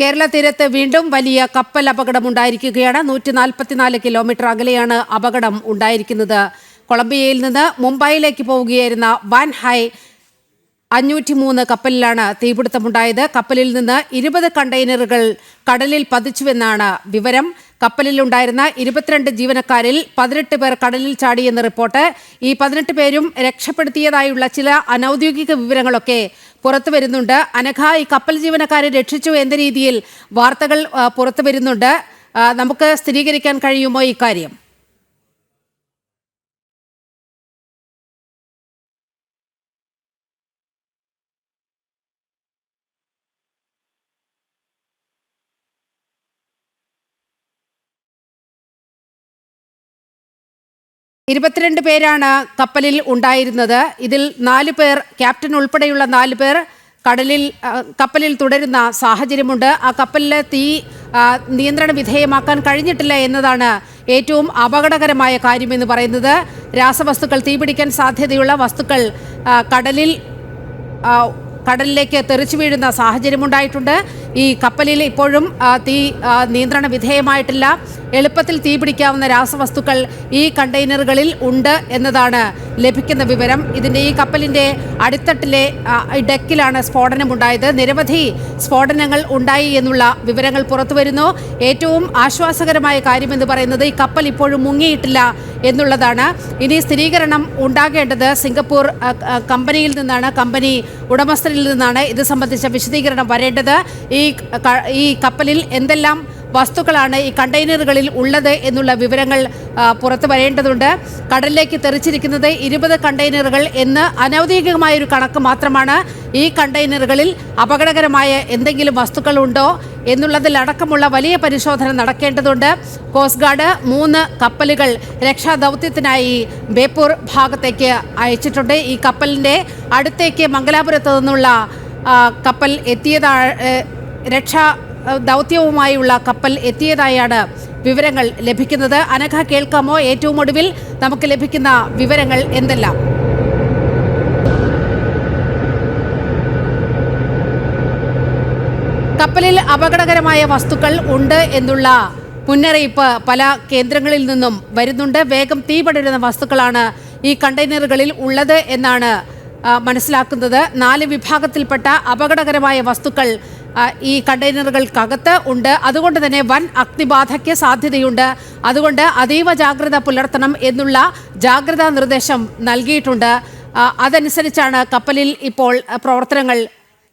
കേരള തീരത്ത് വീണ്ടും വലിയ കപ്പൽ അപകടമുണ്ടായിരിക്കുകയാണ്. 144 കിലോമീറ്റർ അകലെയാണ് അപകടം ഉണ്ടായിരിക്കുന്നത്. കൊളംബിയയിൽ നിന്ന് മുംബൈയിലേക്ക് പോവുകയായിരുന്ന വാൻ ഹൈ 503 കപ്പലിലാണ് തീപിടുത്തമുണ്ടായത്. കപ്പലിൽ നിന്ന് 20 കണ്ടെയ്നറുകൾ കടലിൽ പതിച്ചുവെന്നാണ് വിവരം. കപ്പലിലുണ്ടായിരുന്ന 22 ജീവനക്കാരിൽ 18 പേർ കടലിൽ ചാടിയെന്ന് റിപ്പോർട്ട്. ഈ 18 പേരും രക്ഷപ്പെടുത്തിയതായുള്ള ചില അനൌദ്യോഗിക വിവരങ്ങളൊക്കെ പുറത്തു വരുന്നുണ്ട്. അനഘ, ഈ കപ്പൽ ജീവനക്കാരെ രക്ഷിച്ചു എന്ന രീതിയിൽ വാർത്തകൾ പുറത്തു വരുന്നുണ്ട്. നമുക്ക് സ്ഥിരീകരിക്കാൻ കഴിയുമോ ഇക്കാര്യം? 22 പേരാണ് കപ്പലിൽ ഉണ്ടായിരുന്നത്. ഇതിൽ 4 പേർ, ക്യാപ്റ്റൻ ഉൾപ്പെടെയുള്ള 4 പേർ കപ്പലിൽ തുടരുന്ന സാഹചര്യമുണ്ട്. ആ കപ്പലിലെ തീ നിയന്ത്രണ വിധേയമാക്കാൻ കഴിഞ്ഞിട്ടില്ല എന്നതാണ് ഏറ്റവും അപകടകരമായ കാര്യമെന്ന് പറയുന്നത്. രാസവസ്തുക്കൾ, തീപിടിക്കാൻ സാധ്യതയുള്ള വസ്തുക്കൾ കടലിലേക്ക് തെറിച്ചു വീഴുന്ന സാഹചര്യമുണ്ടായിട്ടുണ്ട്. ഈ കപ്പലിൽ ഇപ്പോഴും തീ നിയന്ത്രണ വിധേയമായിട്ടില്ല. എളുപ്പത്തിൽ തീപിടിക്കാവുന്ന രാസവസ്തുക്കൾ ഈ കണ്ടെയ്നറുകളിൽ ഉണ്ട് എന്നതാണ് ലഭിക്കുന്ന വിവരം. ഈ കപ്പലിൻ്റെ അടിത്തട്ടിലെ ഡെക്കിലാണ് സ്ഫോടനമുണ്ടായത്. നിരവധി സ്ഫോടനങ്ങൾ ഉണ്ടായി എന്നുള്ള വിവരങ്ങൾ പുറത്തുവരുന്നു. ഏറ്റവും ആശ്വാസകരമായ കാര്യമെന്ന് പറയുന്നത് ഈ കപ്പൽ ഇപ്പോഴും മുങ്ങിയിട്ടില്ല എന്നുള്ളതാണ്. ഇനി സ്ഥിരീകരണം ഉണ്ടാകേണ്ടത് സിംഗപ്പൂർ കമ്പനിയിൽ നിന്നാണ്, കമ്പനി ഉടമസ്ഥരിൽ നിന്നാണ് ഇത് സംബന്ധിച്ച വിശദീകരണം വരേണ്ടത്. ഈ കപ്പലിൽ എന്തെല്ലാം വസ്തുക്കളാണ് ഈ കണ്ടെയ്നറുകളിൽ ഉള്ളത് എന്നുള്ള വിവരങ്ങൾ പുറത്തു വരേണ്ടതുണ്ട്. കടലിലേക്ക് തെറിച്ചിരിക്കുന്നത് 20 കണ്ടെയ്നറുകൾ എന്ന് അനൗദ്യോഗികമായൊരു കണക്ക് മാത്രമാണ്. ഈ കണ്ടെയ്നറുകളിൽ അപകടകരമായ എന്തെങ്കിലും വസ്തുക്കൾ ഉണ്ടോ എന്നുള്ളതിലടക്കമുള്ള വലിയ പരിശോധന നടക്കേണ്ടതുണ്ട്. കോസ്റ്റ് ഗാർഡ് 3 കപ്പലുകൾ രക്ഷാദൗത്യത്തിനായി ബേപ്പൂർ ഭാഗത്തേക്ക് അയച്ചിട്ടുണ്ട്. ഈ കപ്പലിൻ്റെ അടുത്തേക്ക് മംഗലാപുരത്ത് നിന്നുള്ള കപ്പൽ രക്ഷാ ദൗത്യവുമായുള്ള കപ്പൽ എത്തിയതായാണ് വിവരങ്ങൾ ലഭിക്കുന്നത്. അനഘ, കേൾക്കാമോ? ഏറ്റവും ഒടുവിൽ നമുക്ക് ലഭിക്കുന്ന വിവരങ്ങൾ എന്തെല്ലാം? കപ്പലിൽ അപകടകരമായ വസ്തുക്കൾ ഉണ്ട് എന്നുള്ള മുന്നറിയിപ്പ് പല കേന്ദ്രങ്ങളിൽ നിന്നും വരുന്നുണ്ട്. വേഗം തീ പടരുന്ന വസ്തുക്കളാണ് ഈ കണ്ടെയ്നറുകളിൽ ഉള്ളത് എന്നാണ് മനസ്സിലാക്കുന്നത്. 4 വിഭാഗത്തിൽപ്പെട്ട അപകടകരമായ വസ്തുക്കൾ ഈ കണ്ടെയ്നറുകൾക്കകത്ത് ഉണ്ട്. അതുകൊണ്ട് തന്നെ വൻ അഗ്നിബാധയ്ക്ക് സാധ്യതയുണ്ട്. അതുകൊണ്ട് അതീവ ജാഗ്രത പുലർത്തണം എന്നുള്ള ജാഗ്രതാ നിർദ്ദേശം നൽകിയിട്ടുണ്ട്. അതനുസരിച്ചാണ് കപ്പലിൽ ഇപ്പോൾ പ്രവർത്തനങ്ങൾ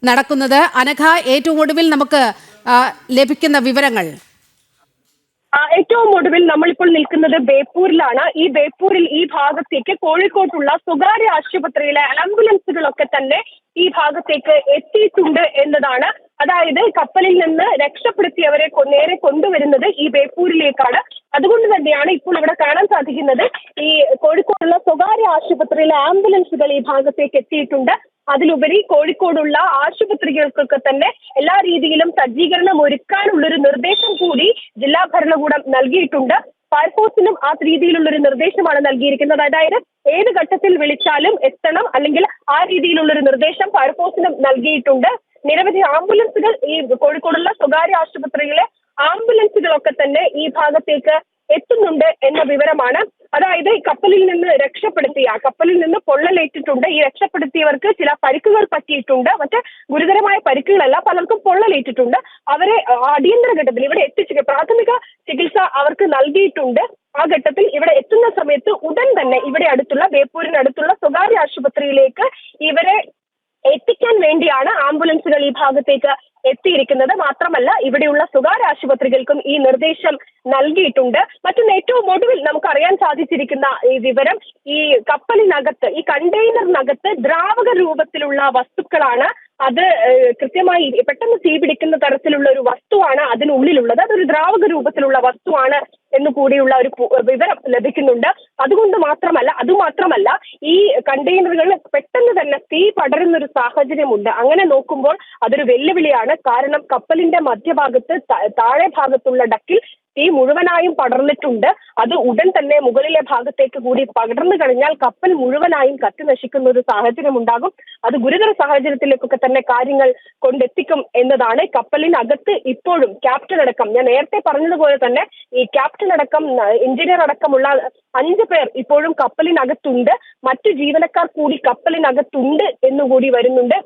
നടക്കുന്നത്. അനഘ, ഏറ്റവും ഒടുവിൽ നമുക്ക് ലഭിക്കുന്ന വിവരങ്ങൾ? ഏറ്റവും ഒടുവിൽ നമ്മളിപ്പോൾ നിൽക്കുന്നത് ബേപ്പൂരിലാണ്. ഈ ബേപ്പൂരിൽ ഈ ഭാഗത്തേക്ക് കോഴിക്കോട്ടുള്ള സ്വകാര്യ ആശുപത്രിയിലെ ആംബുലൻസുകളൊക്കെ തന്നെ ഈ ഭാഗത്തേക്ക് എത്തിയിട്ടുണ്ട് എന്നതാണ്. അതായത് കപ്പലിൽ നിന്ന് രക്ഷപ്പെടുത്തിയവരെ നേരെ കൊണ്ടുവരുന്നത് ഈ ബേപ്പൂരിലേക്കാണ്. അതുകൊണ്ട് തന്നെയാണ് ഇപ്പോൾ ഇവിടെ കാണാൻ സാധിക്കുന്നത്, ഈ കോഴിക്കോടുള്ള സ്വകാര്യ ആശുപത്രിയിലെ ആംബുലൻസുകൾ ഈ ഭാഗത്തേക്ക് എത്തിയിട്ടുണ്ട്. അതിലുപരി കോഴിക്കോടുള്ള ആശുപത്രികൾക്കൊക്കെ തന്നെ എല്ലാ രീതിയിലും സജ്ജീകരണം ഒരുക്കാനുള്ളൊരു നിർദ്ദേശം കൂടി ജില്ലാ ഭരണകൂടം നൽകിയിട്ടുണ്ട്. ഫയർഫോഴ്സിനും ആ രീതിയിലുള്ളൊരു നിർദ്ദേശമാണ് നൽകിയിരിക്കുന്നത്. അതായത് ഏത് ഘട്ടത്തിൽ വിളിച്ചാലും എത്തണം, അല്ലെങ്കിൽ ആ രീതിയിലുള്ളൊരു നിർദ്ദേശം ഫയർഫോഴ്സിനും നൽകിയിട്ടുണ്ട്. നിരവധി ആംബുലൻസുകൾ ഈ കോഴിക്കോടുള്ള സ്വകാര്യ ആശുപത്രിയിലെ ആംബുലൻസുകളൊക്കെ തന്നെ ഈ ഭാഗത്തേക്ക് എത്തുന്നുണ്ട് എന്ന വിവരമാണ്. അതായത് ഈ കപ്പലിൽ നിന്ന് പൊള്ളലേറ്റിട്ടുണ്ട്. ഈ രക്ഷപ്പെടുത്തിയവർക്ക് ചില പരിക്കുകൾ പറ്റിയിട്ടുണ്ട്. മറ്റ് ഗുരുതരമായ പരിക്കുകളല്ല, പലർക്കും പൊള്ളലേറ്റിട്ടുണ്ട്. അവരെ അടിയന്തര ഘട്ടത്തിൽ ഇവിടെ എത്തിച്ച് പ്രാഥമിക ചികിത്സ അവർക്ക് നൽകിയിട്ടുണ്ട്. ആ ഘട്ടത്തിൽ ഇവിടെ എത്തുന്ന സമയത്ത് ഉടൻ തന്നെ ഇവിടെ ബേപ്പൂരിനടുത്തുള്ള സ്വകാര്യ ആശുപത്രിയിലേക്ക് ഇവരെ എത്തിക്കാൻ വേണ്ടിയാണ് ആംബുലൻസുകൾ ഈ ഭാഗത്തേക്ക് എത്തിയിരിക്കുന്നത്. മാത്രമല്ല, ഇവിടെയുള്ള സ്വകാര്യ ആശുപത്രികൾക്കും ഈ നിർദ്ദേശം നൽകിയിട്ടുണ്ട്. മറ്റൊന്ന്, ഏറ്റവും ഒടുവിൽ നമുക്ക് അറിയാൻ സാധിച്ചിരിക്കുന്ന ഈ വിവരം, ഈ കപ്പലിനകത്ത്, ഈ കണ്ടെയ്നറിനകത്ത് ദ്രാവക രൂപത്തിലുള്ള വസ്തുക്കളാണ്. അത് കൃത്യമായി പെട്ടെന്ന് തീപിടിക്കുന്ന തരത്തിലുള്ള ഒരു വസ്തുവാണ് അതിനുള്ളിലുള്ളത്. അതൊരു ദ്രാവക രൂപത്തിലുള്ള വസ്തുവാണ് എന്ന് കൂടിയുള്ള ഒരു വിവരം ലഭിക്കുന്നുണ്ട്. അതുമാത്രമല്ല ഈ കണ്ടെയ്നറുകൾ പെട്ടെന്ന് തന്നെ തീ പടരുന്ന ഒരു സാഹചര്യമുണ്ട്. അങ്ങനെ നോക്കുമ്പോൾ അതൊരു വെല്ലുവിളിയാണ്. കാരണം കപ്പലിന്റെ മധ്യഭാഗത്ത് താഴെ ഭാഗത്തുള്ള ഡക്കിൽ തീ മുഴുവനായും പടർന്നിട്ടുണ്ട്. അത് ഉടൻ തന്നെ മുകളിലെ ഭാഗത്തേക്ക് കൂടി പടർന്നു കഴിഞ്ഞാൽ കപ്പൽ മുഴുവനായും കത്തി നശിക്കുന്ന ഒരു സാഹചര്യം ഉണ്ടാകും. അത് ഗുരുതര സാഹചര്യത്തിലേക്കൊക്കെ തന്നെ കാര്യങ്ങൾ കൊണ്ടെത്തിക്കും എന്നതാണ്. കപ്പലിനകത്ത് ഇപ്പോഴും ക്യാപ്റ്റൻ അടക്കം, ഞാൻ നേരത്തെ പറഞ്ഞതുപോലെ തന്നെ ഈ ക്യാപ്റ്റൻ അടക്കം എഞ്ചിനീയർ അടക്കമുള്ള 5 പേർ ഇപ്പോഴും കപ്പലിനകത്തുണ്ട്. മറ്റു ജീവനക്കാർ കൂടി കപ്പലിനകത്തുണ്ട് എന്നുകൂടി വരുന്നുണ്ട്.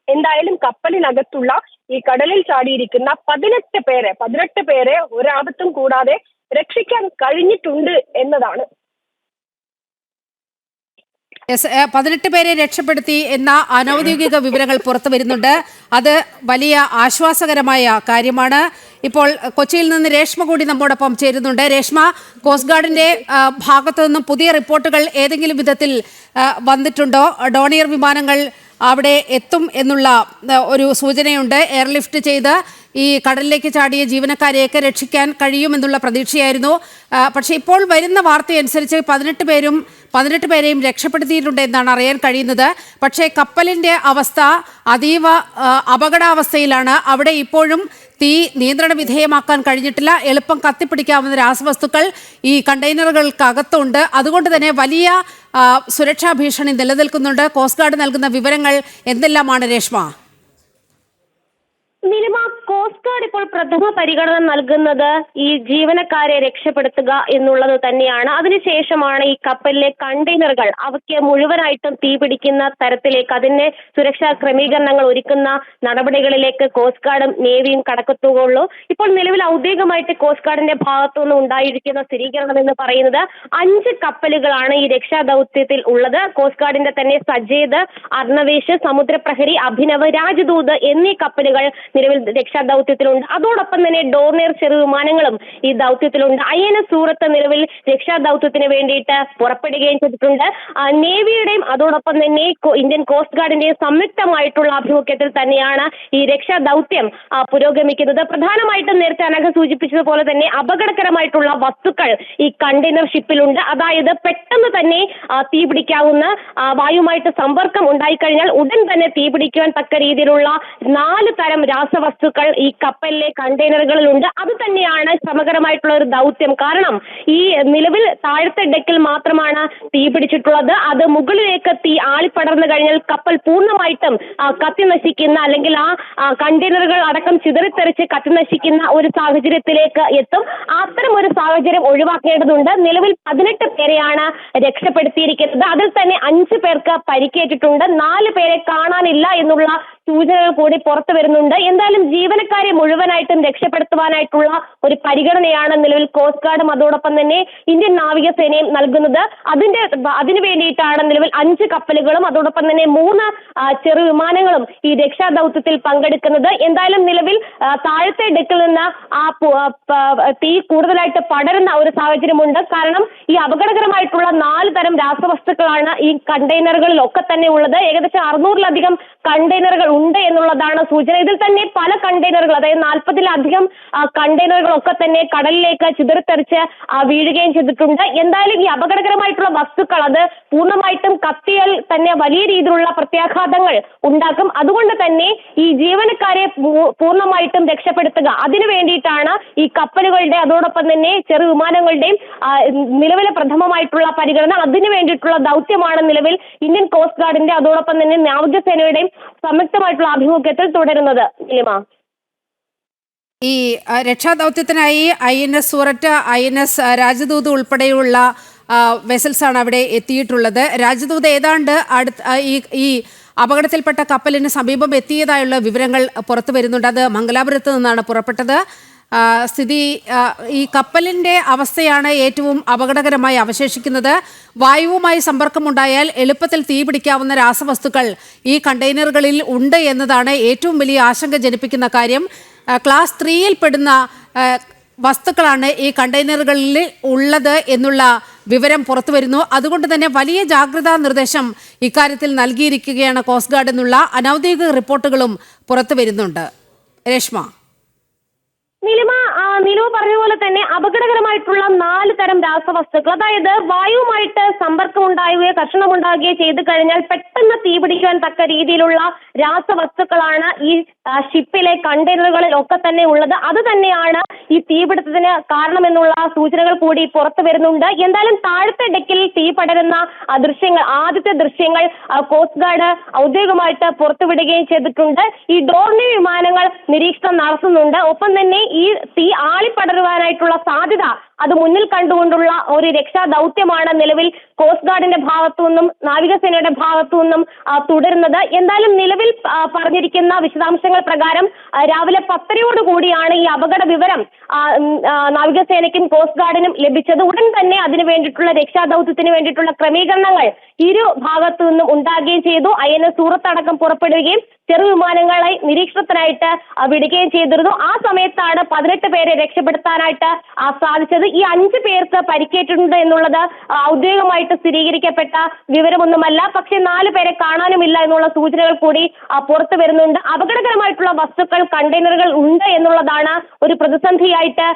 എന്തായാലും കപ്പലിനകത്തുള്ള ഈ കടലിൽ ചാടിയിരിക്കുന്ന 18 പേരെ ഒരാപത്തും കൂടാതെ രക്ഷിക്കാൻ കഴിഞ്ഞിട്ടുണ്ട് എന്നതാണ്. 18 പേരെ രക്ഷപ്പെടുത്തി എന്ന അനൌദ്യോഗിക വിവരങ്ങൾ പുറത്തു വരുന്നുണ്ട്. അത് വലിയ ആശ്വാസകരമായ കാര്യമാണ്. ഇപ്പോൾ കൊച്ചിയിൽ നിന്ന് രേഷ്മ കൂടി നമ്മോടൊപ്പം ചേരുന്നുണ്ട്. രേഷ്മ, കോസ്റ്റ് ഗാർഡിന്റെ ഭാഗത്തു നിന്നും പുതിയ റിപ്പോർട്ടുകൾ ഏതെങ്കിലും വിധത്തിൽ വന്നിട്ടുണ്ടോ? ഡോണിയർ വിമാനങ്ങൾ അവിടെ എത്തും എന്നുള്ള ഒരു സൂചനയുണ്ട്. എയർലിഫ്റ്റ് ചെയ്ത് ഈ കടലിലേക്ക് ചാടിയ ജീവനക്കാരെയൊക്കെ രക്ഷിക്കാൻ കഴിയുമെന്നുള്ള പ്രതീക്ഷയായിരുന്നു. പക്ഷേ ഇപ്പോൾ വരുന്ന വാർത്തയനുസരിച്ച് 18 പേരെയും രക്ഷപ്പെടുത്തിയിട്ടുണ്ട് എന്നാണ് അറിയാൻ കഴിയുന്നത്. പക്ഷേ കപ്പലിൻ്റെ അവസ്ഥ അതീവ അപകടാവസ്ഥയിലാണ്. അവിടെ ഇപ്പോഴും തീ നിയന്ത്രണ വിധേയമാക്കാൻ കഴിഞ്ഞിട്ടില്ല. എളുപ്പം കത്തിപ്പിടിക്കാവുന്ന രാസവസ്തുക്കൾ ഈ കണ്ടെയ്നറുകൾക്കകത്തുണ്ട്. അതുകൊണ്ട് തന്നെ വലിയ സുരക്ഷാ ഭീഷണി നിലനിൽക്കുന്നുണ്ട്. കോസ്റ്റ് ഗാർഡ് നൽകുന്ന വിവരങ്ങൾ എന്തെല്ലാമാണ് രേഷ്മ? നിലിമ, കോസ്റ്റ് ഗാർഡ് ഇപ്പോൾ പ്രഥമ പരിഗണന നൽകുന്നത് ഈ ജീവനക്കാരെ രക്ഷപ്പെടുത്തുക എന്നുള്ളത് തന്നെയാണ്. അതിനുശേഷമാണ് ഈ കപ്പലിലെ കണ്ടെയ്നറുകൾ അവയ്ക്ക് മുഴുവനായിട്ടും തീപിടിക്കുന്ന തരത്തിലേക്ക് അതിന്റെ സുരക്ഷാ ക്രമീകരണങ്ങൾ ഒരുക്കുന്ന നടപടികളിലേക്ക് കോസ്റ്റ് ഗാർഡും നേവിയും കടക്കത്തുകയുള്ളൂ. ഇപ്പോൾ നിലവിൽ ഔദ്യോഗികമായിട്ട് കോസ്റ്റ് ഗാർഡിന്റെ ഭാഗത്തുനിന്ന് ഉണ്ടായിരിക്കുന്ന സ്ഥിരീകരണം എന്ന് പറയുന്നത് 5 കപ്പലുകളാണ് ഈ രക്ഷാദൌത്യത്തിൽ ഉള്ളത്. കോസ്റ്റ് ഗാർഡിന്റെ തന്നെ സജേത്, അർണവേഷ്, സമുദ്രപ്രഹരി, അഭിനവ്, രാജദൂത് എന്നീ കപ്പലുകൾ നിലവിൽ രക്ഷാദൌത്യത്തിലുണ്ട്. അതോടൊപ്പം തന്നെ ഡോർണിയർ ചെറു വിമാനങ്ങളും ഈ ദൌത്യത്തിലുണ്ട്. INS സൂറത്ത് നിലവിൽ രക്ഷാദൌത്യത്തിന് വേണ്ടിയിട്ട് പുറപ്പെടുകയും ചെയ്തിട്ടുണ്ട്. നേവിയുടെയും അതോടൊപ്പം തന്നെ ഇന്ത്യൻ കോസ്റ്റ് ഗാർഡിന്റെയും സംയുക്തമായിട്ടുള്ള ആഭിമുഖ്യത്തിൽ തന്നെയാണ് ഈ രക്ഷാദൌത്യം പുരോഗമിക്കുന്നത്. പ്രധാനമായിട്ടും നേരത്തെ അനഘ സൂചിപ്പിച്ചതുപോലെ തന്നെ അപകടകരമായിട്ടുള്ള വസ്തുക്കൾ ഈ കണ്ടെയ്നർ ഷിപ്പിലുണ്ട്. അതായത് പെട്ടെന്ന് തന്നെ തീപിടിക്കാവുന്ന വായുമായിട്ട് സമ്പർക്കം ഉണ്ടായിക്കഴിഞ്ഞാൽ ഉടൻ തന്നെ തീപിടിക്കുവാൻ തക്ക രീതിയിലുള്ള 4 തരം രാസവസ്തുക്കൾ ഈ കപ്പലിലെ കണ്ടെയ്നറുകളിലുണ്ട്. അത് തന്നെയാണ് ശ്രമകരമായിട്ടുള്ള ഒരു ദൗത്യം. കാരണം ഈ നിലവിൽ താഴത്തെ ഡെക്കിൽ മാത്രമാണ് തീ പിടിച്ചിട്ടുള്ളത്. അത് മുകളിലേക്ക് തീ ആളിപ്പടർന്നു കഴിഞ്ഞാൽ കപ്പൽ പൂർണ്ണമായിട്ടും കത്തി നശിക്കുന്ന അല്ലെങ്കിൽ ആ കണ്ടെയ്നറുകൾ അടക്കം ചിതറിത്തെറിച്ച് കത്തി നശിക്കുന്ന ഒരു സാഹചര്യത്തിലേക്ക് എത്തും. അത്തരം ഒരു സാഹചര്യം ഒഴിവാക്കേണ്ടതുണ്ട്. നിലവിൽ 18 പേരെയാണ് രക്ഷപ്പെടുത്തിയിരിക്കുന്നത്. അതിൽ തന്നെ 5 പേർക്ക് പരിക്കേറ്റിട്ടുണ്ട്. 4 പേരെ കാണാനില്ല എന്നുള്ള സൂചനകൾ കൂടി പുറത്തു വരുന്നുണ്ട്. എന്തായാലും ജീവനക്കാരെ മുഴുവനായിട്ടും രക്ഷപ്പെടുത്തുവാനായിട്ടുള്ള ഒരു പരിഗണനയാണ് നിലവിൽ കോസ്റ്റ് ഗാർഡും അതോടൊപ്പം തന്നെ ഇന്ത്യൻ നാവികസേനയും നൽകുന്നത്. അതിനു വേണ്ടിയിട്ടാണ് നിലവിൽ 5 കപ്പലുകളും അതോടൊപ്പം തന്നെ 3 ചെറു വിമാനങ്ങളും ഈ രക്ഷാദൌത്യത്തിൽ പങ്കെടുക്കുന്നത്. എന്തായാലും നിലവിൽ താഴത്തെ ഡെക്കിൽ നിന്ന് തീ കൂടുതലായിട്ട് പടരുന്ന ഒരു സാഹചര്യമുണ്ട്. കാരണം ഈ അപകടകരമായിട്ടുള്ള 4 തരം രാസവസ്തുക്കളാണ് ഈ കണ്ടെയ്നറുകളിലൊക്കെ തന്നെ ഉള്ളത്. ഏകദേശം 600-ലധികം കണ്ടെയ്നറുകൾ ഉണ്ട് എന്നുള്ളതാണ് സൂചന. ഇതിൽ തന്നെ പല കണ്ടെയ്നറുകൾ, അതായത് 40-ലധികം കണ്ടെയ്നറുകളൊക്കെ തന്നെ കടലിലേക്ക് ചിതറിത്തെറിച്ച് വീഴുകയും ചെയ്തിട്ടുണ്ട്. എന്തായാലും ഈ അപകടകരമായിട്ടുള്ള വസ്തുക്കൾ അത് പൂർണ്ണമായിട്ടും കത്തിയാൽ തന്നെ വലിയ രീതിയിലുള്ള പ്രത്യാഘാതങ്ങൾ ഉണ്ടാക്കും. അതുകൊണ്ട് തന്നെ ഈ ജീവനക്കാരെ പൂർണ്ണമായിട്ടും രക്ഷപ്പെടുത്തുക, അതിനു വേണ്ടിയിട്ടാണ് ഈ കപ്പലുകളുടെ അതോടൊപ്പം തന്നെ ചെറു വിമാനങ്ങളുടെയും നിലവിലെ പ്രഥമമായിട്ടുള്ള പരിഗണന. അതിനു വേണ്ടിയിട്ടുള്ള ദൗത്യമാണ് നിലവിൽ ഇന്ത്യൻ കോസ്റ്റ് ഗാർഡിന്റെ അതോടൊപ്പം തന്നെ നാവികസേനയുടെയും സംയുക്തമായിട്ടുള്ള ആഭിമുഖ്യത്തിൽ തുടരുന്നത്. ഈ രക്ഷാദൌത്യത്തിനായി INS സൂററ്റ്, INS രാജദൂത് ഉൾപ്പെടെയുള്ള വെസൽസാണ് അവിടെ എത്തിയിട്ടുള്ളത്. രാജദൂത് ഏതാണ്ട് ഈ അപകടത്തിൽപ്പെട്ട കപ്പലിന് സമീപം എത്തിയതായുള്ള വിവരങ്ങൾ പുറത്തു വരുന്നുണ്ട്. അത് മംഗലാപുരത്ത് നിന്നാണ് പുറപ്പെട്ടത്. ഈ കപ്പലിൻ്റെ അവസ്ഥയാണ് ഏറ്റവും അപകടകരമായി അവശേഷിക്കുന്നത്. വായുവുമായി സമ്പർക്കമുണ്ടായാൽ എളുപ്പത്തിൽ തീപിടിക്കാവുന്ന രാസവസ്തുക്കൾ ഈ കണ്ടെയ്നറുകളിൽ ഉണ്ട് എന്നതാണ് ഏറ്റവും വലിയ ആശങ്ക ജനിപ്പിക്കുന്ന കാര്യം. ക്ലാസ് 3-യിൽ പെടുന്ന വസ്തുക്കളാണ് ഈ കണ്ടെയ്നറുകളിൽ ഉള്ളത് എന്നുള്ള വിവരം പുറത്തു വരുന്നു. അതുകൊണ്ട് തന്നെ വലിയ ജാഗ്രതാ നിർദ്ദേശം ഇക്കാര്യത്തിൽ നൽകിയിരിക്കുകയാണ് കോസ്റ്റ് ഗാർഡ് എന്നുള്ള അനൌദ്യോഗിക റിപ്പോർട്ടുകളും പുറത്തു വരുന്നുണ്ട്. രേഷ്മ, നിലു പറഞ്ഞതുപോലെ തന്നെ അപകടകരമായിട്ടുള്ള 4 തരം രാസവസ്തുക്കൾ, അതായത് വായുവുമായിട്ട് സമ്പർക്കം ഉണ്ടാവുകയോ കർഷണം ഉണ്ടാവുകയോ ചെയ്തു കഴിഞ്ഞാൽ പെട്ടെന്ന് തീപിടിക്കുവാൻ തക്ക രീതിയിലുള്ള രാസവസ്തുക്കളാണ് ഈ ഷിപ്പിലെ കണ്ടെയ്നറുകളിൽ ഒക്കെ തന്നെ ഉള്ളത്. അത് തന്നെയാണ് ഈ തീപിടുത്തത്തിന് കാരണമെന്നുള്ള സൂചനകൾ കൂടി പുറത്തു വരുന്നുണ്ട്. എന്തായാലും താഴത്തെ ഡെക്കിൽ തീ പടരുന്ന ദൃശ്യങ്ങൾ, ആദ്യത്തെ ദൃശ്യങ്ങൾ കോസ്റ്റ് ഗാർഡ് ഔദ്യോഗികമായിട്ട് പുറത്തുവിടുകയും ചെയ്തിട്ടുണ്ട്. ഈ ഡോർണി വിമാനങ്ങൾ നിരീക്ഷണം നടത്തുന്നുണ്ട്. ഒപ്പം തന്നെ ഈ തീ ആളിപ്പടരുവാനായിട്ടുള്ള സാധ്യത അത് മുന്നിൽ കണ്ടുകൊണ്ടുള്ള ഒരു രക്ഷാ ദൗത്യമാണ് നിലവിൽ കോസ്റ്റ് ഗാർഡിന്റെ ഭാഗത്തു നിന്നും നാവികസേനയുടെ ഭാഗത്തു നിന്നും തുടരുന്നത്. എന്തായാലും നിലവിൽ പറഞ്ഞിരിക്കുന്ന വിശദാംശങ്ങൾ പ്രകാരം രാവിലെ 10:00 കൂടിയാണ് ഈ അപകട വിവരം നാവികസേനയ്ക്കും കോസ്റ്റ് ഗാർഡിനും ലഭിച്ചത്. ഉടൻ തന്നെ അതിനു വേണ്ടിയിട്ടുള്ള രക്ഷാദൗത്യത്തിന് വേണ്ടിയിട്ടുള്ള ക്രമീകരണങ്ങൾ ഇരു ഭാഗത്തു നിന്നും ഉണ്ടാകുകയും ചെയ്തു. INS സൂറത്ത് അടക്കം പുറപ്പെടുകയും ചെറുവിമാനങ്ങളെ നിരീക്ഷണത്തിനായിട്ട് വിടുകയും ചെയ്തിരുന്നു. ആ സമയത്താണ് 18 പേരെ രക്ഷപ്പെടുത്താനായിട്ട് സാധിച്ചത്. ഈ 5 പേർക്ക് പരിക്കേറ്റിട്ടുണ്ട് എന്നുള്ളത് ഔദ്യോഗികമായിട്ട് സ്ഥിരീകരിക്കപ്പെട്ട വിവരമൊന്നുമല്ല. പക്ഷേ 4 പേരെ കാണാനുമില്ല എന്നുള്ള സൂചനകൾ കൂടി പുറത്തു വരുന്നുണ്ട്. അപകടകരമായിട്ടുള്ള വസ്തുക്കൾ, കണ്ടെയ്നറുകൾ ഉണ്ട് എന്നുള്ളതാണ് ഒരു പ്രതിസന്ധിയായിട്ട്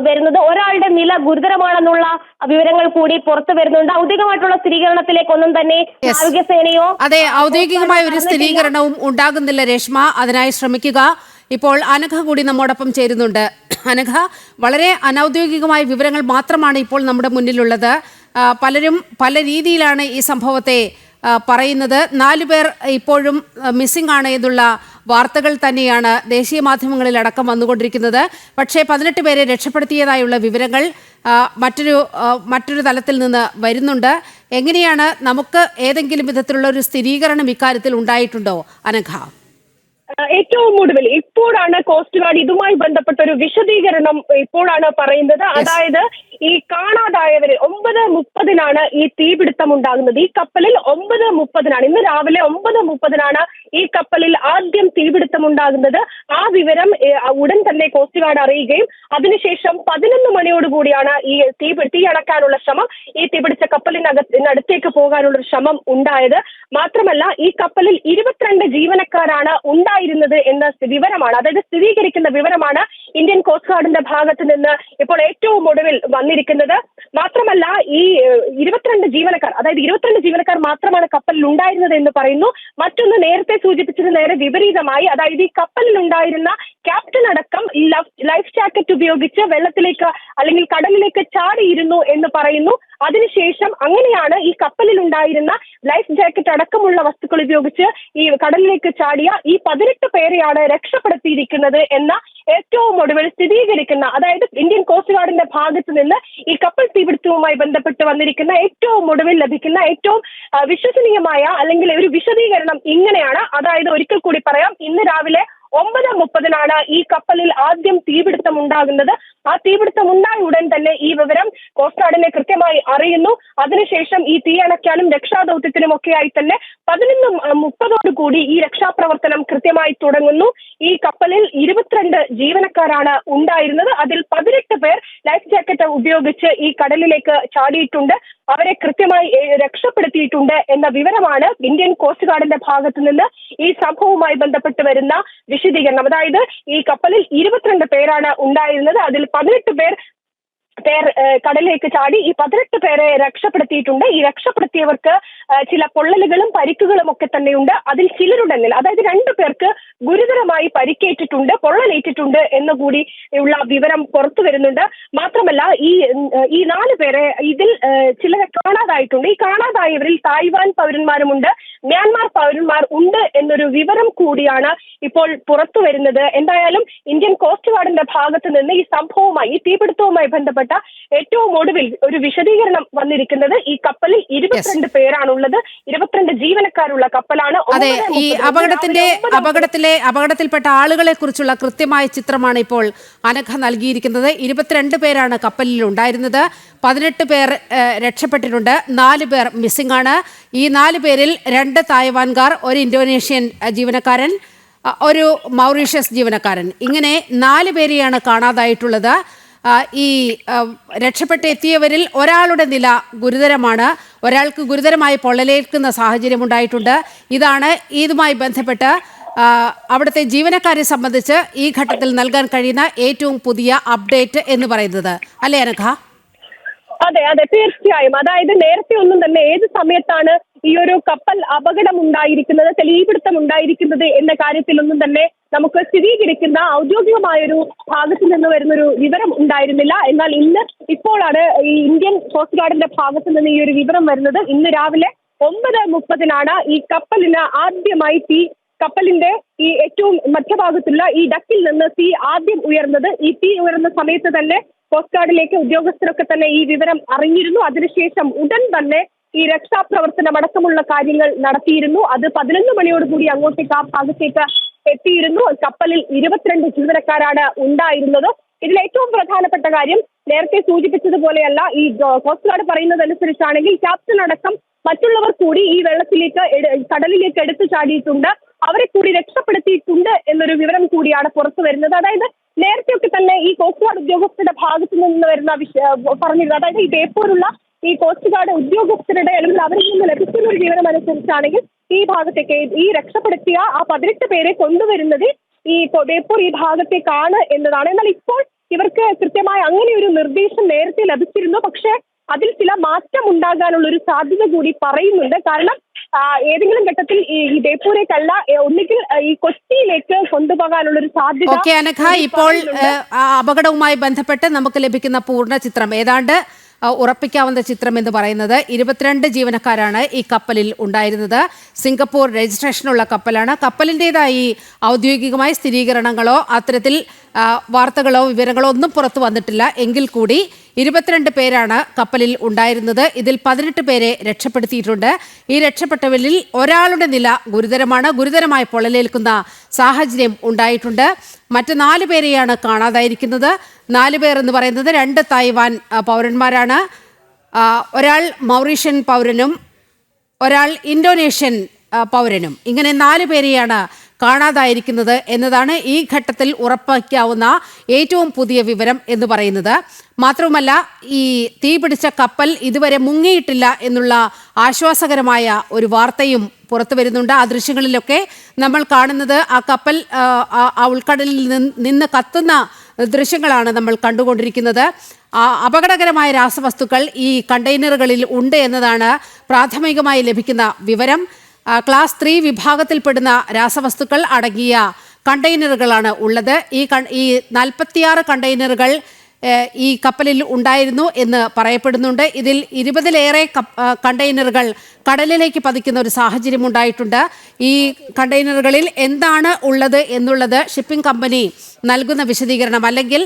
വരുന്നത്. ഒരാളുടെ നില ഗുരുതരമാണെന്നുള്ള വിവരങ്ങൾ കൂടി പുറത്തു വരുന്നുണ്ട്. ഔദ്യോഗികമായിട്ടുള്ള സ്ഥിരീകരണത്തിലേക്കൊന്നും തന്നെ നാവികസേനയോ അതെ ഔദ്യോഗികമായ ഒരു സ്ഥിരീകരണവും ഉണ്ടാകുന്നില്ല രേഷ്മ. അതിനായി ശ്രമിക്കുക. ഇപ്പോൾ അനഘ കൂടി നമ്മോടൊപ്പം ചേരുന്നുണ്ട്. അനഘ, വളരെ അനൗദ്യോഗികമായ വിവരങ്ങൾ മാത്രമാണ് ഇപ്പോൾ നമ്മുടെ മുന്നിലുള്ളത്. പലരും പല രീതിയിലാണ് ഈ സംഭവത്തെ പറയുന്നത്. 4 പേർ ഇപ്പോഴും മിസ്സിംഗ് ആണ് എന്നുള്ള വാർത്തകൾ തന്നെയാണ് ദേശീയ മാധ്യമങ്ങളിൽ അടക്കം വന്നുകൊണ്ടിരിക്കുന്നത്. പക്ഷേ 18 പേരെ രക്ഷപ്പെടുത്തിയതായുള്ള വിവരങ്ങൾ മറ്റൊരു തലത്തിൽ നിന്ന് വരുന്നുണ്ട്. എങ്ങനെയാണ് നമുക്ക് ഏതെങ്കിലും വിധത്തിലുള്ള ഒരു സ്ഥിരീകരണം ഇക്കാര്യത്തിൽ ഉണ്ടായിട്ടുണ്ടോ അനഘ? ഏറ്റവും ഒടുവിൽ ഇപ്പോഴാണ് കോസ്റ്റ് ഗാർഡ് ഇതുമായി ബന്ധപ്പെട്ട ഒരു വിശദീകരണം ഇപ്പോഴാണ് പറയുന്നത്. അതായത് ഈ കാണാതായവരിൽ 9:30 ഈ തീപിടുത്തം ഉണ്ടാകുന്നത്. ഈ കപ്പലിൽ 9:30 ഇന്ന് രാവിലെ 9:30 ഈ കപ്പലിൽ ആദ്യം തീപിടുത്തം ഉണ്ടാകുന്നത്. ആ വിവരം ഉടൻ തന്നെ കോസ്റ്റ് ഗാർഡ് അറിയുകയും അതിനുശേഷം 11 മണിയോടുകൂടിയാണ് ഈ തീ അടക്കാനുള്ള ശ്രമം, ഈ തീപിടിച്ച കപ്പലിനടുത്തേക്ക് പോകാനുള്ള ഒരു ശ്രമം ഉണ്ടായത്. മാത്രമല്ല ഈ കപ്പലിൽ 22 ജീവനക്കാരാണ് ഉണ്ടായിരുന്നത് എന്ന വിവരമാണ്, അതായത് സ്ഥിരീകരിക്കുന്ന വിവരമാണ് ഇന്ത്യൻ കോസ്റ്റ് ഗാർഡിന്റെ ഭാഗത്ത് നിന്ന് ഇപ്പോൾ ഏറ്റവും ഒടുവിൽ വന്നിരിക്കുന്നത്. മാത്രമല്ല ഈ 22 ജീവനക്കാർ മാത്രമാണ് കപ്പലിൽ ഉണ്ടായിരുന്നത് എന്ന് പറയുന്നു. മറ്റൊന്ന് നേരത്തെ സൂചിപ്പിച്ചത് നേരെ വിപരീതമായി, അതായത് ഈ കപ്പലിൽ ഉണ്ടായിരുന്ന ക്യാപ്റ്റൻ അടക്കം ലൈഫ് ജാക്കറ്റ് ഉപയോഗിച്ച് വെള്ളത്തിലേക്ക് അല്ലെങ്കിൽ കടലിലേക്ക് ചാടിയിരുന്നു എന്ന് പറയുന്നു. അതിനുശേഷം അങ്ങനെയാണ് ഈ കപ്പലിൽ ഉണ്ടായിരുന്ന ലൈഫ് ജാക്കറ്റ് അടക്കമുള്ള വസ്തുക്കൾ ഉപയോഗിച്ച് ഈ കടലിലേക്ക് ചാടിയ ഈ 18 പേരെയാണ് രക്ഷപ്പെടുത്തിയിരിക്കുന്നത് എന്ന ഏറ്റവും ഒടുവിൽ സ്ഥിരീകരിക്കുന്ന, അതായത് ഇന്ത്യൻ കോസ്റ്റ് ഗാർഡിന്റെ ഭാഗത്ത് നിന്ന് ഈ കപ്പൽ തീപിടുത്തവുമായി ബന്ധപ്പെട്ട് വന്നിരിക്കുന്ന ഏറ്റവും ഒടുവിൽ ലഭിക്കുന്ന ഏറ്റവും വിശ്വസനീയമായ അല്ലെങ്കിൽ ഒരു വിശദീകരണം ഇങ്ങനെയാണ്. അതായത് ഒരിക്കൽ കൂടി പറയാം, ഇന്ന് രാവിലെ 9:30 ഈ കപ്പലിൽ ആദ്യം തീപിടുത്തം ഉണ്ടാകുന്നത്. ആ തീപിടുത്തം ഉണ്ടായ ഉടൻ തന്നെ ഈ വിവരം കോസ്റ്റ് ഗാർഡിനെ കൃത്യമായി അറിയുന്നു. അതിനുശേഷം ഈ തീ അണയ്ക്കാനും രക്ഷാദൗത്യത്തിനും ഒക്കെയായി തന്നെ 11:30 ഈ രക്ഷാപ്രവർത്തനം കൃത്യമായി തുടങ്ങുന്നു. ഈ കപ്പലിൽ 22 ജീവനക്കാരാണ് ഉണ്ടായിരുന്നത്. അതിൽ 18 പേർ ലൈഫ് ജാക്കറ്റ് ഉപയോഗിച്ച് ഈ കടലിലേക്ക് ചാടിയിട്ടുണ്ട്. അവരെ കൃത്യമായി രക്ഷപ്പെടുത്തിയിട്ടുണ്ട് എന്ന വിവരമാണ് ഇന്ത്യൻ കോസ്റ്റ് ഗാർഡിന്റെ ഭാഗത്തു നിന്ന് ഈ സംഭവവുമായി ബന്ധപ്പെട്ട് വരുന്ന വിശദീകരണം. അതായത് ഈ കപ്പലിൽ 22 പേരാണ് ഉണ്ടായിരുന്നത്. അതിൽ 18 പേർ കടലിലേക്ക് ചാടി. ഈ 18 പേരെ രക്ഷപ്പെടുത്തിയിട്ടുണ്ട്. ഈ രക്ഷപ്പെടുത്തിയവർക്ക് ചില പൊള്ളലുകളും പരിക്കുകളും ഒക്കെ തന്നെയുണ്ട്. അതിൽ ചിലരുടെ നില, അതായത് 2 പേർക്ക് ഗുരുതരമായി പരിക്കേറ്റിട്ടുണ്ട്, പൊള്ളലേറ്റിട്ടുണ്ട് എന്നുകൂടി ഉള്ള വിവരം പുറത്തു വരുന്നുണ്ട്. മാത്രമല്ല ഈ 4 പേരെ ഇതിൽ ചിലരെ കാണാതായിട്ടുണ്ട്. ഈ കാണാതായവരിൽ തായ്വാൻ പൗരന്മാരുമുണ്ട്, മ്യാൻമാർ പൗരന്മാർ ഉണ്ട് എന്നൊരു വിവരം കൂടിയാണ് ഇപ്പോൾ പുറത്തു വരുന്നത്. എന്തായാലും ഇന്ത്യൻ കോസ്റ്റ് ഗാർഡിന്റെ ഭാഗത്ത് നിന്ന് ഈ സംഭവവുമായി, ഈ തീപിടുത്തവുമായി ബന്ധപ്പെട്ട ഏറ്റവും ഒടുവിൽ ഒരു വിശദീകരണം വന്നിരിക്കുന്നത്. ഈ കപ്പലിൽ 22 പേരാണുള്ളത്, 22 ജീവനക്കാരുള്ള കപ്പലാണ്. അതെ, ഈ അപകടത്തിൽപ്പെട്ട ആളുകളെ കുറിച്ചുള്ള കൃത്യമായ ചിത്രമാണ് ഇപ്പോൾ അനഘ നൽകിയിരിക്കുന്നത്. 22 പേരാണ് കപ്പലിൽ ഉണ്ടായിരുന്നത്. 18 പേർ രക്ഷപ്പെട്ടിട്ടുണ്ട്, 4 പേർ മിസ്സിംഗ് ആണ്. ഈ 4 പേരിൽ 2 തായ്വാൻകാർ, 1 ഇന്തോനേഷ്യൻ ജീവനക്കാരൻ, 1 മൗറീഷ്യസ് ജീവനക്കാരൻ, ഇങ്ങനെ 4 പേരെയാണ് കാണാതായിട്ടുള്ളത്. ഈ രക്ഷപ്പെട്ടെത്തിയവരിൽ ഒരാളുടെ നില ഗുരുതരമാണ്, ഒരാൾക്ക് ഗുരുതരമായി പൊള്ളലേൽക്കുന്ന സാഹചര്യം ഉണ്ടായിട്ടുണ്ട്. ഇതാണ് ഇതുമായി ബന്ധപ്പെട്ട് അവിടുത്തെ ജീവനക്കാരെ സംബന്ധിച്ച് ഈ ഘട്ടത്തിൽ നൽകാൻ കഴിയുന്ന ഏറ്റവും പുതിയ അപ്ഡേറ്റ് എന്ന് പറയുന്നത്, അല്ലേ അനഘ? അതെ അതെ തീർച്ചയായും. അതായത് നേരത്തെ ഒന്നും തന്നെ ഏത് സമയത്താണ് ഈ ഒരു കപ്പൽ അപകടം ഉണ്ടായിരിക്കുന്നത്, തീപിടുത്തം ഉണ്ടായിരിക്കുന്നത് എന്ന കാര്യത്തിലൊന്നും തന്നെ നമുക്ക് സ്ഥിരീകരിക്കുന്ന ഔദ്യോഗികമായൊരു ഭാഗത്തു നിന്ന് വരുന്നൊരു വിവരം ഉണ്ടായിരുന്നില്ല. എന്നാൽ ഇപ്പോഴാണ് ഈ ഇന്ത്യൻ കോസ്റ്റ് ഗാർഡിന്റെ ഭാഗത്തു നിന്ന് ഈ ഒരു വിവരം വരുന്നത്. ഇന്ന് രാവിലെ 9:30 ഈ കപ്പലിന് ആദ്യമായി കപ്പലിന്റെ ഈ ഏറ്റവും മധ്യഭാഗത്തുള്ള ഈ ഡക്കിൽ നിന്ന് തീ ആദ്യം ഉയർന്നത്. ഈ തീ ഉയർന്ന സമയത്ത് തന്നെ കോസ്റ്റ് ഗാർഡിലേക്ക് ഉദ്യോഗസ്ഥരൊക്കെ തന്നെ ഈ വിവരം അറിഞ്ഞിരുന്നു. അതിനുശേഷം ഉടൻ തന്നെ ഈ രക്ഷാപ്രവർത്തനം അടക്കമുള്ള കാര്യങ്ങൾ നടത്തിയിരുന്നു. അത് 11 മണിയോടുകൂടി അങ്ങോട്ടേക്ക് ആ ഭാഗത്തേക്ക് എത്തിയിരുന്നു. കപ്പലിൽ 22 ജീവനക്കാരാണ് ഉണ്ടായിരുന്നത്. ഇതിൽ ഏറ്റവും പ്രധാനപ്പെട്ട കാര്യം നേരത്തെ സൂചിപ്പിച്ചതുപോലെയല്ല, ഈ കോസ്റ്റ് ഗാർഡ് പറയുന്നതനുസരിച്ചാണെങ്കിൽ ക്യാപ്റ്റൻ അടക്കം മറ്റുള്ളവർ കൂടി ഈ വെള്ളത്തിലേക്ക് കടലിലേക്ക് എടുത്തു ചാടിയിട്ടുണ്ട്, അവരെ കൂടി രക്ഷപ്പെടുത്തിയിട്ടുണ്ട് എന്നൊരു വിവരം കൂടിയാണ് പുറത്തു വരുന്നത്. അതായത് നേരത്തെയൊക്കെ തന്നെ ഈ കോസ്റ്റ് ഗാർഡ് ഉദ്യോഗസ്ഥരുടെ ഭാഗത്തു നിന്ന് വരുന്ന പറഞ്ഞിരുന്നത്, അതായത് ഈ ബേപ്പൂരുള്ള ഈ കോസ്റ്റ് ഗാർഡ് ഉദ്യോഗസ്ഥരുടെ അല്ലെങ്കിൽ അവരിൽ നിന്ന് ലഭിക്കുന്ന ഒരു വിവരം അനുസരിച്ചാണെങ്കിൽ ഈ ഭാഗത്തേക്ക് ഈ രക്ഷപ്പെടുത്തിയ ആ 18 പേരെ കൊണ്ടുവരുന്നത് ഈ ബേപ്പൂർ ഈ ഭാഗത്തേക്കാണ് എന്നതാണ്. എന്നാൽ ഇപ്പോൾ ഇവർക്ക് കൃത്യമായ അങ്ങനെ ഒരു നിർദ്ദേശം നേരത്തെ ലഭിച്ചിരുന്നു. പക്ഷേ അതിൽ ചില മാറ്റം ഉണ്ടാകാനുള്ള ഒരു സാധ്യത കൂടി പറയുന്നുണ്ട്. കാരണം ഏതെങ്കിലും ഘട്ടത്തിൽ ഈ ബേപ്പൂരേക്കല്ല, ഒന്നുകിൽ ഈ കൊച്ചിയിലേക്ക് കൊണ്ടുപോകാനുള്ള ഒരു സാധ്യത. ഓക്കെ അനഘ, ഇപ്പോൾ അപകടവുമായി ബന്ധപ്പെട്ട് നമുക്ക് ലഭിക്കുന്ന പൂർണ്ണ ചിത്രം ഏതാണ്ട് ഉറപ്പിക്കാവുന്ന ചിത്രം എന്ന് പറയുന്നത് 22 ജീവനക്കാരാണ് ഈ കപ്പലിൽ ഉണ്ടായിരുന്നത്. സിംഗപ്പൂർ രജിസ്ട്രേഷനുള്ള കപ്പലാണ്. കപ്പലിൻ്റെതായി ഔദ്യോഗികമായ സ്ഥിരീകരണങ്ങളോ അത്തരത്തിൽ വാർത്തകളോ വിവരങ്ങളോ ഒന്നും പുറത്തു വന്നിട്ടില്ല. എങ്കിൽ കൂടി 22 പേരാണ് കപ്പലിൽ ഉണ്ടായിരുന്നത്. ഇതിൽ 18 പേരെ രക്ഷപ്പെടുത്തിയിട്ടുണ്ട്. ഈ രക്ഷപ്പെട്ടവരിൽ ഒരാളുടെ നില ഗുരുതരമാണ്. ഗുരുതരമായ പൊള്ളലേൽക്കുന്ന സാഹചര്യം ഉണ്ടായിട്ടുണ്ട്. മറ്റ് 4 പേരെയാണ് കാണാതായിരിക്കുന്നത്. 4 പേർ എന്ന് പറയുന്നത് 2 തായ്വാൻ പൗരന്മാരാണ്. ഒരാൾ മൗറീഷ്യൻ പൗരനും ഒരാൾ ഇന്തോനേഷ്യൻ പൗരനും. ഇങ്ങനെ 4 പേരെയാണ് കാണാതായിരിക്കുന്നത് എന്നതാണ് ഈ ഘട്ടത്തിൽ ഉറപ്പാക്കാവുന്ന ഏറ്റവും പുതിയ വിവരം എന്ന് പറയുന്നത്. മാത്രവുമല്ല, ഈ തീപിടിച്ച കപ്പൽ ഇതുവരെ മുങ്ങിയിട്ടില്ല എന്നുള്ള ആശ്വാസകരമായ ഒരു വാർത്തയും പുറത്തു വരുന്നുണ്ട്. ആ ദൃശ്യങ്ങളിലൊക്കെ നമ്മൾ കാണുന്നത് ആ കപ്പൽ ആ ഉൾക്കടലിൽ നിന്ന് കത്തുന്ന ദൃശ്യങ്ങളാണ് നമ്മൾ കണ്ടുകൊണ്ടിരിക്കുന്നത്. അപകടകരമായ രാസവസ്തുക്കൾ ഈ കണ്ടെയ്നറുകളിൽ ഉണ്ട് എന്നതാണ് പ്രാഥമികമായി ലഭിക്കുന്ന വിവരം. ക്ലാസ് 3 വിഭാഗത്തിൽപ്പെടുന്ന രാസവസ്തുക്കൾ അടങ്ങിയ കണ്ടെയ്നറുകളാണ് ഉള്ളത്. ഈ 46 കണ്ടെയ്നറുകൾ ഈ കപ്പലിൽ ഉണ്ടായിരുന്നു എന്ന് പറയപ്പെടുന്നുണ്ട്. ഇതിൽ 20-ലേറെ കണ്ടെയ്നറുകൾ കടലിലേക്ക് പതിക്കുന്ന ഒരു സാഹചര്യം ഉണ്ടായിട്ടുണ്ട്. ഈ കണ്ടെയ്നറുകളിൽ എന്താണ് ഉള്ളത് എന്നുള്ളത് ഷിപ്പിംഗ് കമ്പനി നൽകുന്ന വിശദീകരണം അല്ലെങ്കിൽ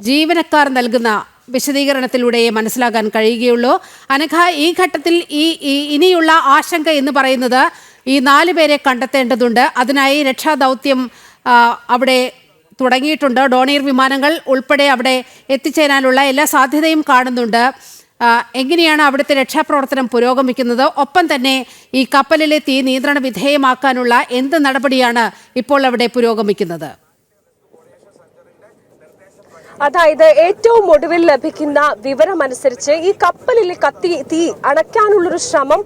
ജീവനക്കാർ നൽകുന്ന വിശദീകരണത്തിലൂടെയേ മനസ്സിലാക്കാൻ കഴിയുകയുള്ളൂ. അനഘ, ഈ ഘട്ടത്തിൽ ഇനിയുള്ള ആശങ്ക എന്ന് പറയുന്നത് ഈ 4 പേരെ കണ്ടെത്തേണ്ടതുണ്ട്. അതിനായി രക്ഷാദൗത്യം അവിടെ തുടങ്ങിയിട്ടുണ്ട്. ഡോണിയർ വിമാനങ്ങൾ ഉൾപ്പെടെ അവിടെ എത്തിച്ചേരാനുള്ള എല്ലാ സാധ്യതയും കാണുന്നുണ്ട്. എങ്ങനെയാണ് അവിടുത്തെ രക്ഷാപ്രവർത്തനം പുരോഗമിക്കുന്നത്? ഒപ്പം തന്നെ ഈ കപ്പലിലെ തീ നിയന്ത്രണ വിധേയമാക്കാനുള്ള എന്ത് നടപടിയാണ് ഇപ്പോൾ അവിടെ പുരോഗമിക്കുന്നത്? അതായത് ഏറ്റവും ഒടുവിൽ ലഭിക്കുന്ന വിവരമനുസരിച്ച് ഈ കപ്പലിൽ തീ അണയ്ക്കാനുള്ളൊരു ശ്രമം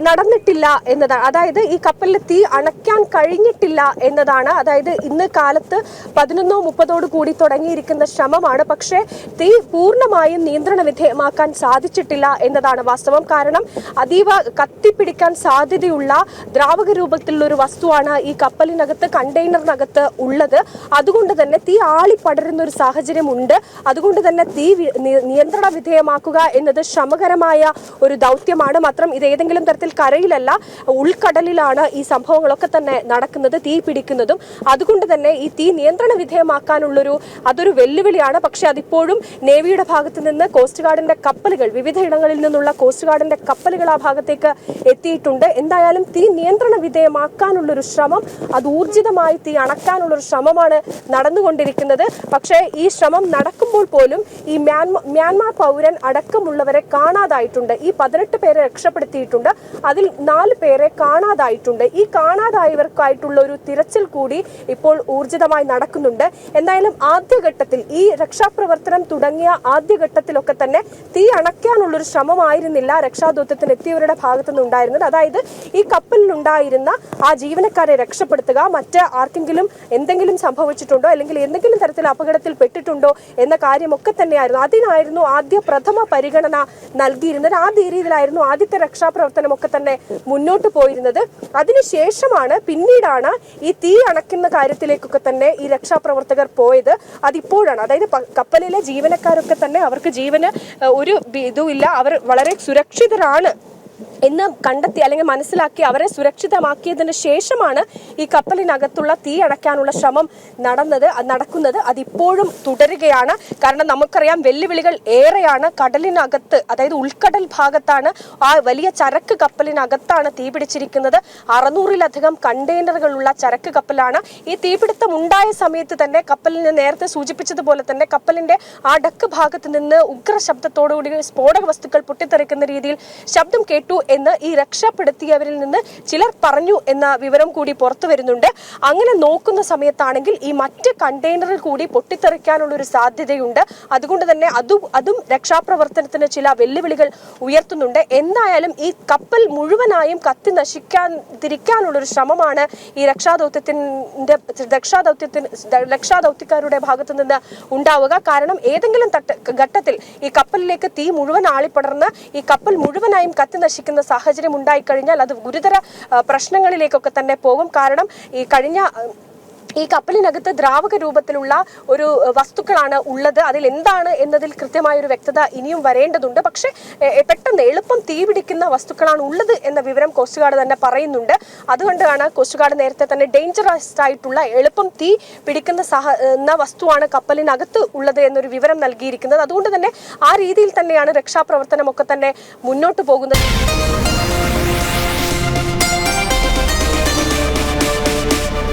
നടന്നിട്ടില്ല എന്നതാണ്. അതായത് ഈ കപ്പലിൽ തീ അണയ്ക്കാൻ കഴിഞ്ഞിട്ടില്ല എന്നതാണ്. അതായത് ഇന്ന് കാലത്ത് 11:30 കൂടി തുടങ്ങിയിരിക്കുന്ന ശ്രമമാണ്. പക്ഷേ തീ പൂർണ്ണമായും നിയന്ത്രണ വിധേയമാക്കാൻ സാധിച്ചിട്ടില്ല എന്നതാണ് വാസ്തവം. കാരണം അതീവ കത്തിപ്പിടിക്കാൻ സാധ്യതയുള്ള ദ്രാവക രൂപത്തിലുള്ള ഒരു വസ്തുവാണ് ഈ കപ്പലിനകത്ത് കണ്ടെയ്നറിനകത്ത് ഉള്ളത്. അതുകൊണ്ട് തന്നെ തീ ആളിപ്പടരുന്ന ഒരു സാഹചര്യം ഉണ്ട്. അതുകൊണ്ട് തന്നെ തീ നിയന്ത്രണ വിധേയമാക്കുക എന്നത് ശ്രമകരമായ ഒരു ദൗത്യമാണ്. മാത്രം ഇത് ഏതെങ്കിലും തരത്തിൽ കരയിലല്ല, ഉൾക്കടലിലാണ് ഈ സംഭവങ്ങളൊക്കെ തന്നെ നടക്കുന്നത്, തീ പിടിക്കുന്നതും. അതുകൊണ്ട് തന്നെ ഈ തീ നിയന്ത്രണ അതൊരു വെല്ലുവിളിയാണ്. പക്ഷെ അതിപ്പോഴും നേവിയുടെ ഭാഗത്ത് നിന്ന് കോസ്റ്റ് ഗാർഡിന്റെ കപ്പലുകൾ, വിവിധ ഇടങ്ങളിൽ നിന്നുള്ള കോസ്റ്റ് ഗാർഡിന്റെ കപ്പലുകൾ ആ ഭാഗത്തേക്ക് എത്തിയിട്ടുണ്ട്. എന്തായാലും തീ നിയന്ത്രണ വിധേയമാക്കാനുള്ളൊരു ശ്രമം, അത് ഊർജിതമായി തീ അണക്കാനുള്ളൊരു ശ്രമമാണ് നടന്നുകൊണ്ടിരിക്കുന്നത്. പക്ഷേ ഈ ശ്രമം നടക്കുമ്പോൾ പോലും ഈ മ്യാൻമാർ പൗരൻ അടക്കമുള്ളവരെ കാണാതായിട്ടുണ്ട്. ഈ 18 പേരെ രക്ഷപ്പെടുത്തിയിട്ടുണ്ട്. അതിൽ 4 പേരെ കാണാതായിട്ടുണ്ട്. ഈ കാണാതായവർക്കായിട്ടുള്ള ഒരു തിരച്ചിൽ കൂടി ഇപ്പോൾ ഊർജിതമായി നടക്കുന്നുണ്ട്. എന്തായാലും ആദ്യഘട്ടത്തിൽ ഈ രക്ഷാപ്രവർത്തനം തുടങ്ങിയ ആദ്യഘട്ടത്തിലൊക്കെ തന്നെ തീ അണയ്ക്കാനുള്ളൊരു ശ്രമമായിരുന്നില്ല രക്ഷാദൗത്യത്തിന് എത്തിയവരുടെ ഭാഗത്തുനിന്ന് ഉണ്ടായിരുന്നത്. അതായത് ഈ കപ്പലിലുണ്ടായിരുന്ന ആ ജീവനക്കാരെ രക്ഷപ്പെടുത്തുക, മറ്റ് ആർക്കെങ്കിലും എന്തെങ്കിലും സംഭവിച്ചിട്ടുണ്ടോ അല്ലെങ്കിൽ എന്തെങ്കിലും തരത്തിൽ അപകടത്തിൽ പെട്ടിട്ടുണ്ടോ ഉണ്ടോ എന്ന കാര്യമൊക്കെ തന്നെയായിരുന്നു. അതിനായിരുന്നു ആദ്യ പ്രഥമ പരിഗണന നൽകിയിരുന്നത്. ആ രീതിയിലായിരുന്നു ആദ്യത്തെ രക്ഷാപ്രവർത്തനമൊക്കെ തന്നെ മുന്നോട്ട് പോയിരുന്നത്. അതിനുശേഷമാണ് പിന്നീടാണ് ഈ തീ അണയ്ക്കുന്ന കാര്യത്തിലേക്കൊക്കെ തന്നെ ഈ രക്ഷാപ്രവർത്തകർ പോയത്. അതിപ്പോഴാണ്, അതായത് കപ്പലിലെ ജീവനക്കാരൊക്കെ തന്നെ അവർക്ക് ജീവന് ഒരു ഇതുമില്ല, അവർ വളരെ സുരക്ഷിതരാണ് എന്ന് കണ്ടെത്തി അല്ലെങ്കിൽ മനസ്സിലാക്കി അവരെ സുരക്ഷിതമാക്കിയതിന് ശേഷമാണ് ഈ കപ്പലിനകത്തുള്ള തീ അടയ്ക്കാനുള്ള ശ്രമം നടക്കുന്നത്. അതിപ്പോഴും തുടരുകയാണ്. കാരണം നമുക്കറിയാം വെല്ലുവിളികൾ ഏറെയാണ്. കടലിനകത്ത്, അതായത് ഉൾക്കടൽ ഭാഗത്താണ്, ആ വലിയ ചരക്ക് കപ്പലിനകത്താണ് തീ പിടിച്ചിരിക്കുന്നത്. 600-ലധികം കണ്ടെയ്നറുകളുള്ള ചരക്ക് കപ്പലാണ്. ഈ തീപിടുത്തം ഉണ്ടായ സമയത്ത് തന്നെ കപ്പലിന് നേരത്തെ സൂചിപ്പിച്ചതുപോലെ തന്നെ കപ്പലിന്റെ ആ ഡക്ക് ഭാഗത്ത് നിന്ന് ഉഗ്ര ശബ്ദത്തോടുകൂടി സ്ഫോടക വസ്തുക്കൾ പൊട്ടിത്തെറിക്കുന്ന രീതിയിൽ ശബ്ദം കേട്ടു എന്ന് ഈ രക്ഷപ്പെടുത്തിയവരിൽ നിന്ന് ചിലർ പറഞ്ഞു എന്ന വിവരം കൂടി പുറത്തു വരുന്നുണ്ട്. അങ്ങനെ നോക്കുന്ന സമയത്താണെങ്കിൽ ഈ മറ്റ് കണ്ടെയ്നറിൽ കൂടി പൊട്ടിത്തെറിക്കാനുള്ള ഒരു സാധ്യതയുണ്ട്. അതുകൊണ്ട് തന്നെ അതും രക്ഷാപ്രവർത്തനത്തിന് ചില വെല്ലുവിളികൾ ഉയർത്തുന്നുണ്ട്. എന്തായാലും ഈ കപ്പൽ മുഴുവനായും കത്തി നശിക്കാതിരിക്കാനുള്ള ഒരു ശ്രമമാണ് ഈ രക്ഷാദൗത്യക്കാരുടെ ഭാഗത്തു നിന്ന് ഉണ്ടാവുക. കാരണം ഏതെങ്കിലും ഘട്ടത്തിൽ ഈ കപ്പലിലേക്ക് തീ മുഴുവൻ ആളിപ്പടർന്ന് ഈ കപ്പൽ മുഴുവനായും കത്തി നശിക്കുന്ന സാഹചര്യം ഉണ്ടായിക്കഴിഞ്ഞാൽ അത് ഗുരുതര പ്രശ്നങ്ങളിലേക്കൊക്കെ തന്നെ പോകും. കാരണം ഈ കപ്പലിനകത്ത് ദ്രാവക രൂപത്തിലുള്ള ഒരു വസ്തുക്കളാണ് ഉള്ളത്. അതിൽ എന്താണ് എന്നതിൽ കൃത്യമായ ഒരു വ്യക്തത ഇനിയും വരേണ്ടതുണ്ട്. പക്ഷെ പെട്ടെന്ന് എളുപ്പം തീപിടിക്കുന്ന വസ്തുക്കളാണ് ഉള്ളത് എന്ന വിവരം കോസ്റ്റ് ഗാർഡ് തന്നെ പറയുന്നുണ്ട്. അതുകൊണ്ടാണ് കോസ്റ്റ് ഗാർഡ് നേരത്തെ തന്നെ ഡേഞ്ചറസ് ആയിട്ടുള്ള എളുപ്പം തീ പിടിക്കുന്ന വസ്തുവാണ് കപ്പലിനകത്ത് ഉള്ളത് എന്നൊരു വിവരം നൽകിയിരിക്കുന്നത്. അതുകൊണ്ട് തന്നെ ആ രീതിയിൽ തന്നെയാണ് രക്ഷാപ്രവർത്തനമൊക്കെ തന്നെ മുന്നോട്ട് പോകുന്നത്.